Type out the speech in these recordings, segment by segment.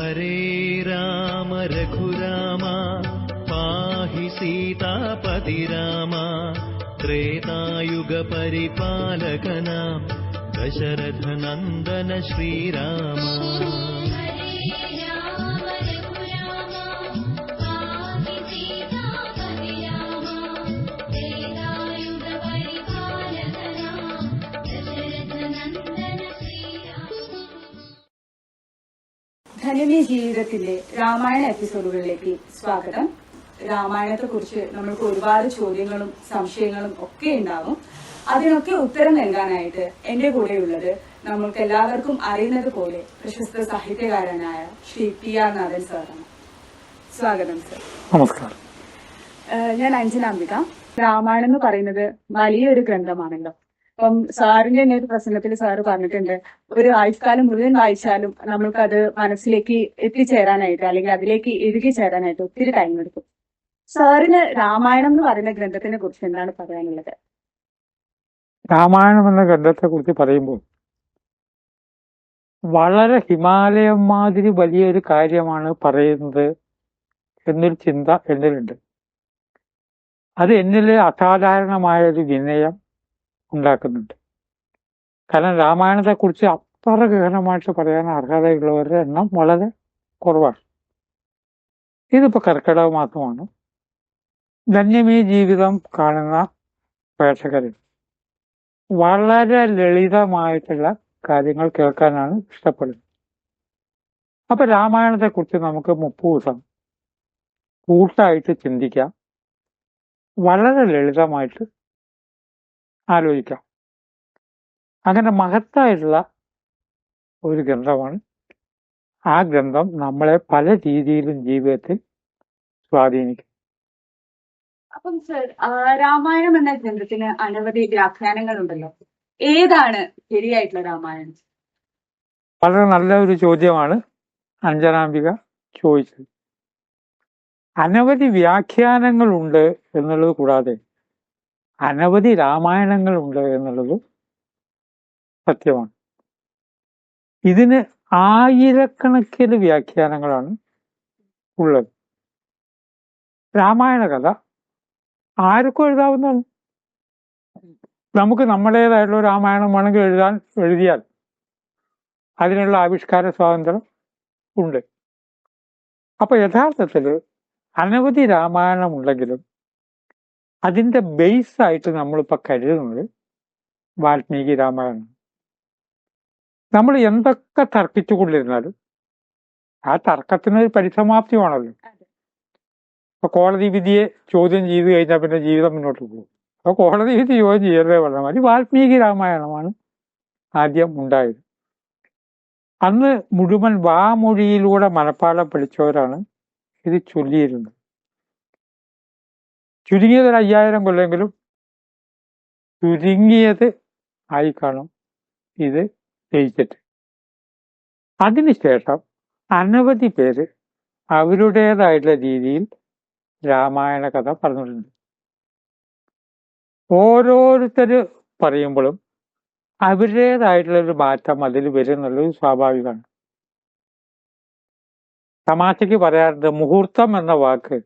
ഹരേ രാമ രഘുരാമ പാഹി സീതാപതി രാമ ത്രേതായുഗ പരിപാലകനാം ദശരഥ നന്ദന ശ്രീരാമ. ധന്യമേ ജീവിതത്തിന്റെ രാമായണ എപ്പിസോഡുകളിലേക്ക് സ്വാഗതം. രാമായണത്തെ കുറിച്ച് നമ്മൾക്ക് ഒരുപാട് ചോദ്യങ്ങളും സംശയങ്ങളും ഒക്കെ ഉണ്ടാവും. അതിനൊക്കെ ഉത്തരം നൽകാനായിട്ട് എന്റെ കൂടെയുള്ളത് നമ്മൾക്ക് എല്ലാവർക്കും അറിയുന്നത് പോലെ പ്രശസ്ത സാഹിത്യകാരനായ ശ്രീ PR നാഥൻ സാറാണ്. സ്വാഗതം സർ. നമസ്കാരം. ഞാൻ അഞ്ജനാംബിക. രാമായണം എന്ന് പറയുന്നത് വലിയൊരു ഗ്രന്ഥമാണല്ലോ. അപ്പം സാറിന്റെ തന്നെ ഒരു പ്രസംഗത്തിൽ സാറ് പറഞ്ഞിട്ടുണ്ട്, ഒരു ആയുഷ്കാലം മുഴുവൻ വായിച്ചാലും നമ്മൾക്ക് അത് മനസ്സിലേക്ക് എത്തിച്ചേരാനായിട്ട് അല്ലെങ്കിൽ അതിലേക്ക് ഇഴുകി ചേരാനായിട്ട് ഒത്തിരി ടൈം എടുക്കും. സാറിന് രാമായണം എന്ന് പറയുന്ന ഗ്രന്ഥത്തിനെ കുറിച്ച് എന്താണ് പറയാനുള്ളത്? രാമായണം എന്ന ഗ്രന്ഥത്തെ കുറിച്ച് പറയുമ്പോൾ വളരെ ഹിമാലയം മാതിരി വലിയൊരു കാര്യമാണ് പറയുന്നത് എന്നൊരു ചിന്ത എന്നിലുണ്ട്. അത് എന്നിൽ അസാധാരണമായൊരു വിനയം ഉണ്ടാക്കുന്നുണ്ട്. കാരണം രാമായണത്തെക്കുറിച്ച് അത്ര ഗഹനമായിട്ട് പറയാൻ അർഹതയുള്ളവരുടെ എണ്ണം വളരെ കുറവാണ്. ഇതിപ്പോൾ കർക്കിടക മാസമാണ്. ധന്യമീ ജീവിതം കാണുന്ന പ്രേക്ഷകരിൽ വളരെ ലളിതമായിട്ടുള്ള കാര്യങ്ങൾ കേൾക്കാനാണ് ഇഷ്ടപ്പെടുന്നത്. അപ്പൊ രാമായണത്തെക്കുറിച്ച് നമുക്ക് 30 ദിവസം കൂട്ടായിട്ട് ചിന്തിക്കാം, വളരെ ലളിതമായിട്ട് ആലോചിക്കാം. അങ്ങനെ മഹത്തായിട്ടുള്ള ഒരു ഗ്രന്ഥമാണ്. ആ ഗ്രന്ഥം നമ്മളെ പല രീതിയിലും ജീവിതത്തിൽ സ്വാധീനിക്കും. അപ്പം സർ, രാമായണം എന്ന ഗ്രന്ഥത്തിന് അനവധി വ്യാഖ്യാനങ്ങൾ ഉണ്ടല്ലോ. ഏതാണ് ശരിയായിട്ടുള്ള രാമായണം? വളരെ നല്ല ഒരു ചോദ്യമാണ് അഞ്ജനാംബിക ചോദിച്ചത്. അനവധി വ്യാഖ്യാനങ്ങളുണ്ട് എന്നുള്ളത് കൂടാതെ അനവധി രാമായണങ്ങളുണ്ട് എന്നുള്ളത് സത്യമാണ്. ഇതിന് ആയിരക്കണക്കിന് വ്യാഖ്യാനങ്ങളാണ് ഉള്ളത്. രാമായണ കഥ ആർക്കും എഴുതാവുന്നതാണ്. നമുക്ക് നമ്മുടേതായിട്ടുള്ള രാമായണം വേണമെങ്കിൽ എഴുതിയാൽ അതിനുള്ള ആവിഷ്കാര സ്വാതന്ത്ര്യം ഉണ്ട്. അപ്പൊ യഥാർത്ഥത്തിൽ അനവധി രാമായണം ഉണ്ടെങ്കിലും അതിന്റെ ബേസ് ആയിട്ട് നമ്മളിപ്പോ കരുതുന്നത് വാൽമീകി രാമായണം. നമ്മൾ എന്തൊക്കെ തർക്കിച്ചുകൊണ്ടിരുന്നാലും ആ തർക്കത്തിനൊരു പരിസമാപ്തി വേണമല്ലോ. ഇപ്പൊ കോടതി വിധിയെ ചോദ്യം ചെയ്ത് കഴിഞ്ഞാൽ പിന്നെ ജീവിതം മുന്നോട്ട് പോകും. അപ്പൊ കോടതി വിധി ചോദ്യം ചെയ്യരുതേ പറഞ്ഞ മാതിരി വാൽമീകി രാമായണമാണ് ആദ്യം ഉണ്ടായത്. അന്ന് മുഴുവൻ വാമൊഴിയിലൂടെ മനപ്പാഠം പഠിച്ചവരാണ് ഇത് ചൊല്ലിയിരുന്നത്. ചുരുങ്ങിയത് 5000 കൊല്ലെങ്കിലും ചുരുങ്ങിയത് ആയി കാണും ഇത് ജയിച്ചിട്ട്. അതിനുശേഷം അനവധി പേര് അവരുടേതായിട്ടുള്ള രീതിയിൽ രാമായണ കഥ പറഞ്ഞിട്ടുണ്ട്. ഓരോരുത്തര് പറയുമ്പോഴും അവരുടേതായിട്ടുള്ളൊരു മാറ്റം അതിൽ വരുന്നുള്ളത് സ്വാഭാവികമാണ്. തമാശയ്ക്ക് പറയാറുണ്ട്, മുഹൂർത്തം എന്ന വാക്ക്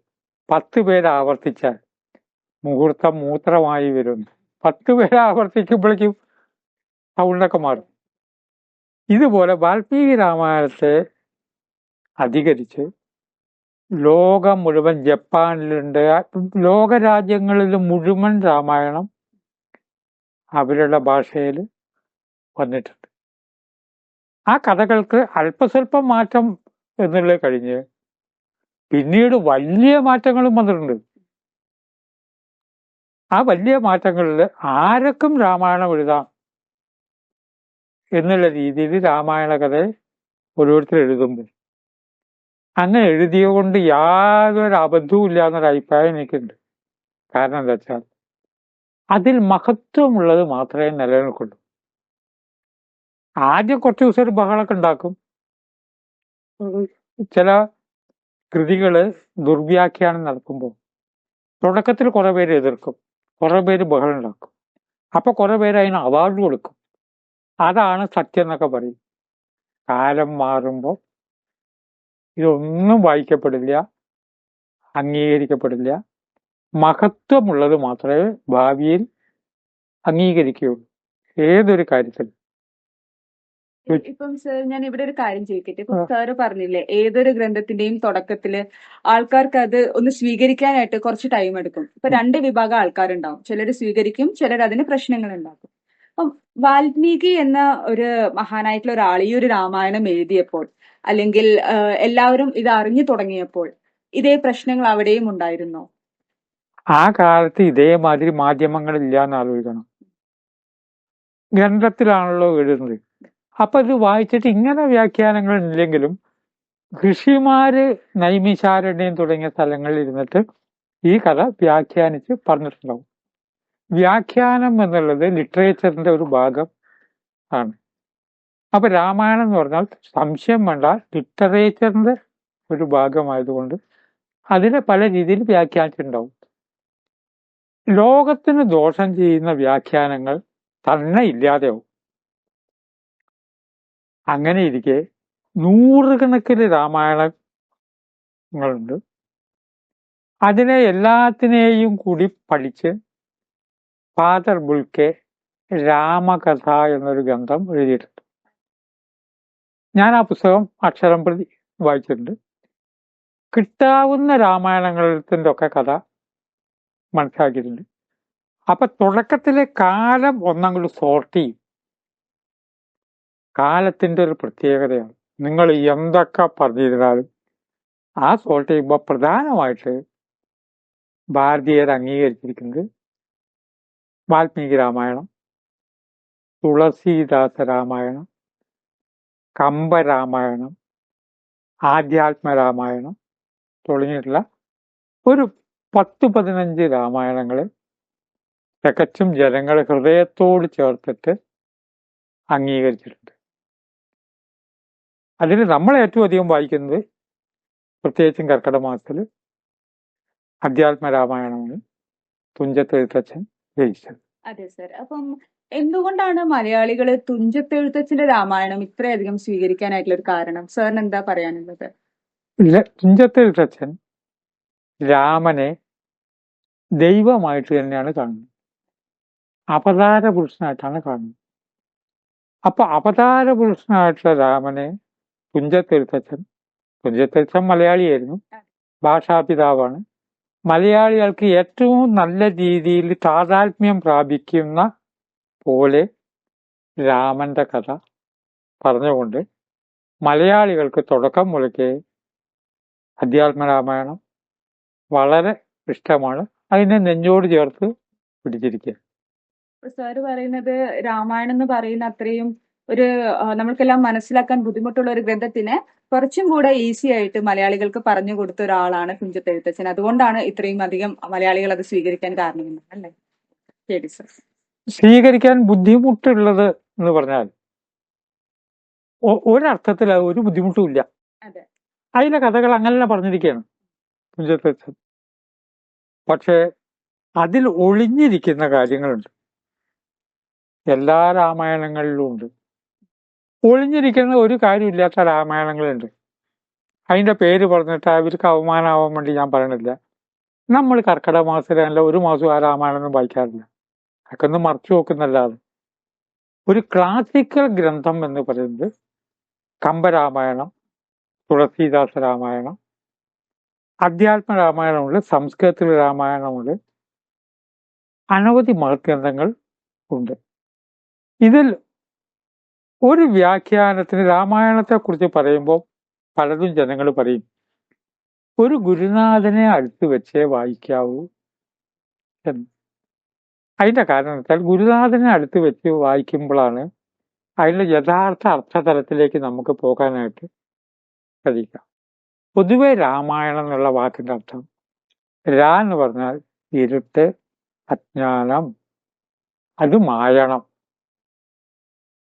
10 പേര് ആവർത്തിച്ചാൽ മുഹൂർത്തം മൂത്രമായി വരുന്നു. 10 പേര് ആവർത്തിക്കുമ്പോഴേക്കും സൗണ്ടൊക്കെ മാറും. ഇതുപോലെ വാൽമീകി രാമായണത്തെ അധികരിച്ച് ലോകം മുഴുവൻ, ജപ്പാനിലുണ്ട്, ലോകരാജ്യങ്ങളിൽ മുഴുവൻ രാമായണം അവരുടെ ഭാഷയിൽ വന്നിട്ടുണ്ട്. ആ കഥകൾക്ക് അല്പസ്വല്പം മാറ്റം എന്നുള്ളത് കഴിഞ്ഞ് പിന്നീട് വലിയ മാറ്റങ്ങളും വന്നിട്ടുണ്ട്. ആ വലിയ മാറ്റങ്ങളിൽ ആരൊക്കും രാമായണം എഴുതാം എന്നുള്ള രീതിയിൽ രാമായണ കഥ ഓരോരുത്തർ എഴുതുമ്പോൾ അങ്ങനെ എഴുതിയ കൊണ്ട് യാതൊരു അബദ്ധവും ഇല്ല എന്നൊരു അഭിപ്രായം എനിക്കുണ്ട്. കാരണം എന്താ വെച്ചാൽ അതിൽ മഹത്വമുള്ളത് മാത്രമേ നിലനിൽക്കുള്ളൂ. ആദ്യം കുറച്ച് ദിവസം ഒരു ബഹളമൊക്കെ ഉണ്ടാക്കും. ചില കൃതികള് ദുർവ്യാഖ്യാനം നടക്കുമ്പോൾ തുടക്കത്തിൽ കുറെ പേര് എതിർക്കും, കുറെ പേര് ബഹളം ഉണ്ടാക്കും. അപ്പൊ കുറെ പേര് അതിന് അവാർഡ് കൊടുക്കും. അതാണ് സത്യം എന്നൊക്കെ പറയും. കാലം മാറുമ്പോൾ ഇതൊന്നും വായിക്കപ്പെടില്ല, അംഗീകരിക്കപ്പെടില്ല. മഹത്വമുള്ളത് മാത്രമേ ഭാവിയിൽ അംഗീകരിക്കുകയുള്ളൂ ഏതൊരു കാര്യത്തിൽ. ഇപ്പം സർ ഞാൻ ഇവിടെ ഒരു കാര്യം ചോദിക്കട്ടെ. ഇപ്പം സാറ് പറഞ്ഞില്ലേ ഏതൊരു ഗ്രന്ഥത്തിന്റെയും തുടക്കത്തില് ആൾക്കാർക്ക് അത് ഒന്ന് സ്വീകരിക്കാനായിട്ട് കുറച്ച് ടൈം എടുക്കും. ഇപ്പൊ രണ്ട് വിഭാഗം ആൾക്കാരുണ്ടാവും. ചിലർ സ്വീകരിക്കും, ചിലർ അതിന് പ്രശ്നങ്ങൾ ഉണ്ടാക്കും. അപ്പം വാൽമീകി എന്ന ഒരു മഹാനായിട്ടുള്ള ഒരാൾ ഈ ഒരു രാമായണം എഴുതിയപ്പോൾ, അല്ലെങ്കിൽ എല്ലാവരും ഇത് അറിഞ്ഞു തുടങ്ങിയപ്പോൾ ഇതേ പ്രശ്നങ്ങൾ അവിടെയും ഉണ്ടായിരുന്നോ? ആ കാലത്ത് ഇതേമാതിരി മാധ്യമങ്ങളില്ല എന്ന് ആലോചിക്കണം. ഗ്രന്ഥത്തിലാണല്ലോ എഴുതുന്നത്. അപ്പൊ ഇത് വായിച്ചിട്ട് ഇങ്ങനെ വ്യാഖ്യാനങ്ങൾ ഇല്ലെങ്കിലും ഋഷിമാര് നൈമിശാരണ്യം തുടങ്ങിയ സ്ഥലങ്ങളിൽ ഇരുന്നിട്ട് ഈ കഥ വ്യാഖ്യാനിച്ച് പറഞ്ഞിട്ടുണ്ടാവും. വ്യാഖ്യാനം എന്നുള്ളത് ലിറ്ററേച്ചറിന്റെ ഒരു ഭാഗം ആണ്. അപ്പൊ രാമായണം എന്ന് പറഞ്ഞാൽ സംശയം വേണ്ട ലിറ്ററേച്ചറിന്റെ ഒരു ഭാഗമായതുകൊണ്ട് അതിനെ പല രീതിയിൽ വ്യാഖ്യാനിച്ചിട്ടുണ്ടാവും. ലോകത്തിന് ദോഷം ചെയ്യുന്ന വ്യാഖ്യാനങ്ങൾ തന്നെ ഇല്ലാതെയാവും. അങ്ങനെ ഇരിക്കെ നൂറുകണക്കിന് രാമായണങ്ങളുണ്ട്. അതിനെ എല്ലാത്തിനെയും കൂടി പഠിച്ച് ഫാദർ ബുൾക്കെ രാമകഥ എന്നൊരു ഗ്രന്ഥം എഴുതിയിട്ടുണ്ട്. ഞാൻ ആ പുസ്തകം അക്ഷരം പ്രതി വായിച്ചിട്ടുണ്ട്. കിട്ടാവുന്ന രാമായണങ്ങളുടെ ഒക്കെ കഥ മനസ്സിലാക്കിയിട്ടുണ്ട്. അപ്പൊ തുടക്കത്തിലെ കാലം ഒന്നങ്ങോട്ട് സോർട്ട് ചെയ്യും. കാലത്തിന്റെ ഒരു പ്രത്യേകതയാണ്. നിങ്ങൾ എന്തൊക്കെ പറഞ്ഞിരുന്നാലും ആ സോർട്ട് ചെയ്യുമ്പോൾ പ്രധാനമായിട്ട് ഭാരതീയർ അംഗീകരിച്ചിരിക്കുന്നത് വാൽമീകി രാമായണം, തുളസീദാസ രാമായണം, കമ്പരാമായണം, ആധ്യാത്മരാമായണം തുടങ്ങിയിട്ടുള്ള ഒരു 10-15 രാമായണങ്ങളെ തികച്ചും ജനങ്ങളെ ഹൃദയത്തോട് ചേർത്തിട്ട് അംഗീകരിച്ചിട്ടുണ്ട്. അതിൽ നമ്മൾ ഏറ്റവും അധികം വായിക്കുന്നത് പ്രത്യേകിച്ചും കർക്കിടക മാസത്തിൽ അധ്യാത്മരാമായണമാണ് തുഞ്ചത്തെഴുത്തച്ഛൻ രചിച്ചത്. അതെ സർ. അപ്പം എന്തുകൊണ്ടാണ് മലയാളികൾ തുഞ്ചത്തെഴുത്തച്ഛന്റെ രാമായണം ഇത്രയധികം സ്വീകരിക്കാനായിട്ടുള്ള ഒരു കാരണം? സാറിന് എന്താ പറയാനുള്ളത്? തുഞ്ചത്തെഴുത്തച്ഛൻ രാമനെ ദൈവമായിട്ട് തന്നെയാണ് കാണുന്നത്, അവതാര പുരുഷനായിട്ടാണ് കാണുന്നത്. അപ്പൊ അവതാര പുരുഷനായിട്ടുള്ള രാമനെ തുഞ്ചത്തെഴുത്തച്ഛൻ മലയാളിയായിരുന്നു, ഭാഷാപിതാവാണ്. മലയാളികൾക്ക് ഏറ്റവും നല്ല രീതിയിൽ താതാത്മ്യം പ്രാപിക്കുന്ന പോലെ രാമന്റെ കഥ പറഞ്ഞുകൊണ്ട് മലയാളികൾക്ക് തുടക്കം മുതൽക്കേ അധ്യാത്മരാമായണം വളരെ ഇഷ്ടമാണ്. അതിനെ നെഞ്ചോട് ചേർത്ത് പിടിച്ചിരിക്കുക. സാറ് പറയുന്നത് രാമായണം എന്ന് പറയുന്ന അത്രയും ഒരു നമ്മൾക്കെല്ലാം മനസ്സിലാക്കാൻ ബുദ്ധിമുട്ടുള്ള ഒരു ഗ്രന്ഥത്തിനെ കുറച്ചും കൂടെ ഈസി ആയിട്ട് മലയാളികൾക്ക് പറഞ്ഞു കൊടുത്ത ഒരാളാണ് തുഞ്ചത്തെഴുത്തച്ഛൻ. അതുകൊണ്ടാണ് ഇത്രയും അധികം മലയാളികൾ അത് സ്വീകരിക്കാൻ കാരണം അല്ലേ? ശരി സർ. സ്വീകരിക്കാൻ ബുദ്ധിമുട്ടുള്ളത് എന്ന് പറഞ്ഞാൽ ഒരർത്ഥത്തിൽ ഒരു ബുദ്ധിമുട്ടും ഇല്ല. അതിലെ കഥകൾ അങ്ങനെ പറഞ്ഞിരിക്കുകയാണ് തുഞ്ചത്തെഴുത്തച്ഛൻ. പക്ഷെ അതിൽ ഒളിഞ്ഞിരിക്കുന്ന കാര്യങ്ങളുണ്ട്. എല്ലാ രാമായണങ്ങളിലും ഉണ്ട്. ഒളിഞ്ഞിരിക്കുന്ന ഒരു കാര്യമില്ലാത്ത രാമായണങ്ങളുണ്ട്. അതിന്റെ പേര് പറഞ്ഞിട്ട് അവർക്ക് അവമാനമാവാൻ വേണ്ടി ഞാൻ പറയണില്ല. നമ്മൾ കർക്കിടക മാസത്തിലല്ല ഒരു മാസം ആ രാമായണം വായിക്കാറില്ല. അതൊക്കെ ഒന്ന് മറച്ചു നോക്കുന്നല്ലാതെ. ഒരു ക്ലാസിക്കൽ ഗ്രന്ഥം എന്ന് പറയുന്നത് കമ്പരാമായണം, തുളസീദാസ രാമായണം, അധ്യാത്മ രാമായണമുണ്ട്, സംസ്കൃതത്തിലെ രാമായണമുണ്ട്, അനവധി മഹത്ഗ്രന്ഥങ്ങൾ ഉണ്ട്. ഇതിൽ ഒരു വ്യാഖ്യാനത്തിന് രാമായണത്തെക്കുറിച്ച് പറയുമ്പോൾ പലതും ജനങ്ങൾ പറയും ഒരു ഗുരുനാഥനെ അടുത്ത് വെച്ചേ വായിക്കാവൂ എന്ന്. അതിന്റെ കാരണം വെച്ചാൽ ഗുരുനാഥനെ അടുത്ത് വെച്ച് വായിക്കുമ്പോഴാണ് അതിന്റെ യഥാർത്ഥ അർത്ഥതലത്തിലേക്ക് നമുക്ക് പോകാനായിട്ട് കഴിയുക. പൊതുവെ രാമായണം എന്നുള്ള വാക്കിന്റെ അർത്ഥം രാ എന്ന് പറഞ്ഞാൽ ഇരുട്ട്, അജ്ഞാനം, അത് മായണം.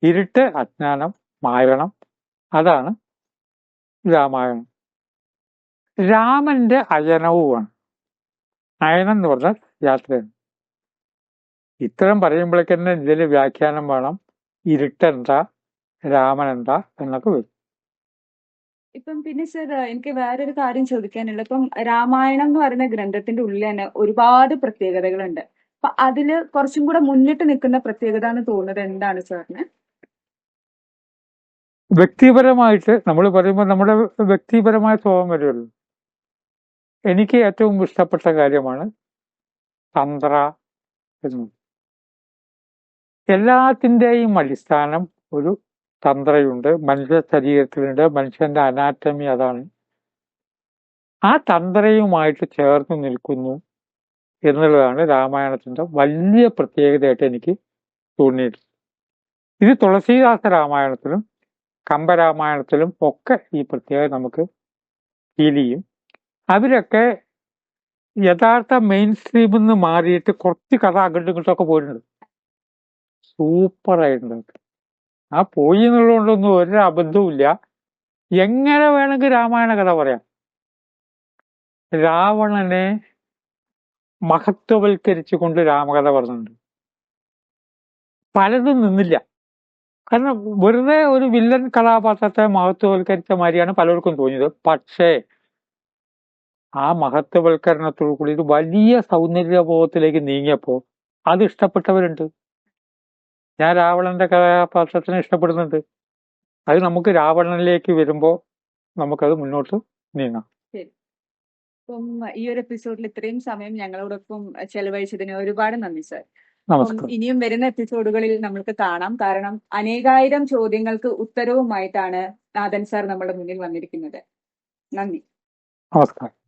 ഇരുട്ട്, അജ്ഞാനം, മായണം, അതാണ് രാമായണം. രാമന്റെ അയനവുമാണ്. അയനം എന്ന് പറഞ്ഞാൽ യാത്രയാണ്. ഇത്തരം പറയുമ്പോഴേക്കന്നെ ഇതിൽ വ്യാഖ്യാനം വേണം. ഇരുട്ടെന്താ, രാമൻ എന്താ എന്നൊക്കെ വരും. ഇപ്പം പിന്നെ സർ എനിക്ക് വേറൊരു കാര്യം ചോദിക്കാനുള്ളത്, ഇപ്പം രാമായണം എന്ന് പറയുന്ന ഗ്രന്ഥത്തിന്റെ ഉള്ളിൽ തന്നെ ഒരുപാട് പ്രത്യേകതകളുണ്ട്. അപ്പൊ അതില് കുറച്ചും കൂടെ മുന്നിട്ട് നിൽക്കുന്ന പ്രത്യേകത എന്ന് തോന്നുന്നത് എന്താണ് സാറിന്? വ്യക്തിപരമായിട്ട് നമ്മൾ പറയുമ്പോൾ നമ്മുടെ വ്യക്തിപരമായ സ്വഭാവം വരുമല്ലോ. എനിക്ക് ഏറ്റവും ഇഷ്ടപ്പെട്ട കാര്യമാണ് തന്ത്ര എന്നത്. എല്ലാത്തിൻ്റെയും അടിസ്ഥാനം ഒരു തന്ത്രയുണ്ട്, മനുഷ്യ ശരീരത്തിലുണ്ട്, മനുഷ്യന്റെ അനാറ്റമി അതാണ്. ആ തന്ത്രയുമായിട്ട് ചേർന്ന് നിൽക്കുന്നു എന്നുള്ളതാണ് രാമായണത്തിന്റെ വലിയ പ്രത്യേകതയായിട്ട് എനിക്ക് തോന്നിയിട്ടുള്ളത്. ഇത് തുളസീദാസ രാമായണത്തിലും കമ്പരാമായണത്തിലും ഒക്കെ ഈ പ്രത്യേകത നമുക്ക് ഫീൽ ചെയ്യും. അവരൊക്കെ യഥാർത്ഥ മെയിൻ സ്ട്രീമിൽ നിന്ന് മാറിയിട്ട് കുറച്ച് കഥ അങ്ങോട്ടും ഇങ്ങോട്ടൊക്കെ പോയിട്ടുണ്ട്. സൂപ്പറായിട്ടുണ്ട്. ആ പോയി എന്നുള്ളതുകൊണ്ടൊന്നും ഒരു അബദ്ധവും ഇല്ല. എങ്ങനെ വേണമെങ്കിൽ രാമായണ കഥ പറയാം. രാവണനെ മഹത്വവൽക്കരിച്ചുകൊണ്ട് രാമകഥ പറഞ്ഞിട്ടുണ്ട്. പലതും നിന്നില്ല. കാരണം വെറുതെ ഒരു വില്ലൻ കഥാപാത്രത്തെ മഹത്വവൽക്കരിച്ച മാതിരിയാണ് പലർക്കും തോന്നിയത്. പക്ഷേ ആ മഹത്വവൽക്കരണത്തോടു കൂടി ഒരു വലിയ സൗന്ദര്യബോധത്തിലേക്ക് നീങ്ങിയപ്പോൾ അത് ഇഷ്ടപ്പെട്ടവരുണ്ട്. ഞാൻ രാവണന്റെ കഥാപാത്രത്തിനെ ഇഷ്ടപ്പെടുന്നുണ്ട്. അത് നമുക്ക് രാവണനിലേക്ക് വരുമ്പോൾ നമുക്കത് മുന്നോട്ട് നീങ്ങാം. ശരി. ഇപ്പം ഈ ഒരു എപ്പിസോഡിൽ ഇത്രയും സമയം ഞങ്ങളോടൊപ്പം ചെലവഴിച്ചതിന് ഒരുപാട് നന്ദി സർ. അപ്പം നമസ്കാരം. ഇനിയും വരുന്ന എപ്പിസോഡുകളിൽ നമുക്ക് കാണാം. കാരണം അനേകായിരം ചോദ്യങ്ങൾക്ക് ഉത്തരവുമായിട്ടാണ് നാഥൻ സാർ നമ്മുടെ മുന്നിൽ വന്നിരിക്കുന്നത്. നന്ദി. നമസ്കാരം.